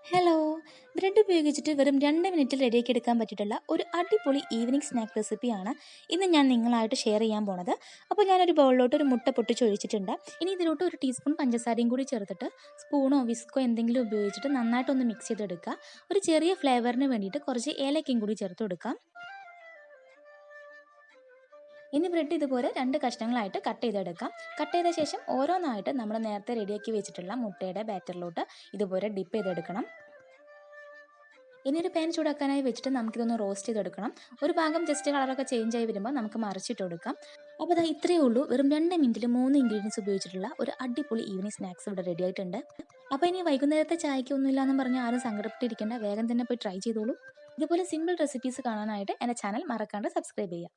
Hello! Bread ഉപയോഗിച്ചിട്ട് വെറും 2 മിനിറ്റിൽ റെഡിയാക്കി എടുക്കാൻ പറ്റിയിട്ടുള്ള ഒരു അടിപൊളി ഈവനിംഗ് സ്നാക്ക് റെസിപ്പിയാണ് ഇന്ന് ഞാൻ നിങ്ങളായിട്ട് ഷെയർ ചെയ്യാൻ പോണത്. അപ്പോൾ ഞാനൊരു ബൗളിലോട്ട് ഒരു മുട്ട പൊട്ടിച്ചൊഴിച്ചിട്ടുണ്ട്. ഇനി ഇതിലോട്ട് 1 ടീസ്പൂൺ പഞ്ചസാരയും കൂടി ചേർത്തിട്ട് സ്പൂണോ വിസ്കോ എന്തെങ്കിലും ഉപയോഗിച്ചിട്ട് നന്നായിട്ടൊന്ന് മിക്സ് ചെയ്തെടുക്കുക. ഒരു ചെറിയ ഫ്ലേവറിന് വേണ്ടിയിട്ട് കുറച്ച് ഏലക്കയും കൂടി ചേർത്ത് കൊടുക്കാം. ഇനി ബ്രെഡ് ഇതുപോലെ 2 കഷ്ണങ്ങളായിട്ട് കട്ട് ചെയ്തെടുക്കാം. കട്ട് ചെയ്ത ശേഷം ഓരോന്നായിട്ട് നമ്മൾ നേരത്തെ റെഡിയാക്കി വെച്ചിട്ടുള്ള മുട്ടയുടെ ബാറ്ററിലോട്ട് ഇതുപോലെ ഡിപ്പ് ചെയ്തെടുക്കണം. ഇനി ഒരു പാൻ ചൂടാക്കാനായി വെച്ചിട്ട് നമുക്കിതൊന്ന് റോസ്റ്റ് ചെയ്തെടുക്കണം. ഒരു ഭാഗം ജസ്റ്റ് കളറൊക്കെ ചേഞ്ച് ആയി വരുമ്പോൾ നമുക്ക് മറിച്ചിട്ട് കൊടുക്കാം. അപ്പോൾ ദാ ഇത്രയേ ഉള്ളൂ. വെറും 2 മിനിറ്റിൽ 3 ഇൻഗ്രീഡിയൻസ് ഉപയോഗിച്ചിട്ടുള്ള ഒരു അടിപൊളി ഈവനിംഗ് സ്നാക്സ് ഇവിടെ റെഡി ആയിട്ടുണ്ട്. അപ്പോൾ ഇനി വൈകുന്നേരത്തെ ചായയ്ക്ക് ഒന്നുമില്ലാന്നും പറഞ്ഞ് ആരും സങ്കടപ്പെട്ടിരിക്കേണ്ട. വേഗം തന്നെ പോയി ട്രൈ ചെയ്തോളൂ. ഇതുപോലെ സിമ്പിൾ റെസിപ്പീസ് കാണാനായിട്ട് എൻ്റെ ചാനൽ മറക്കാണ്ട് സബ്സ്ക്രൈബ് ചെയ്യുക.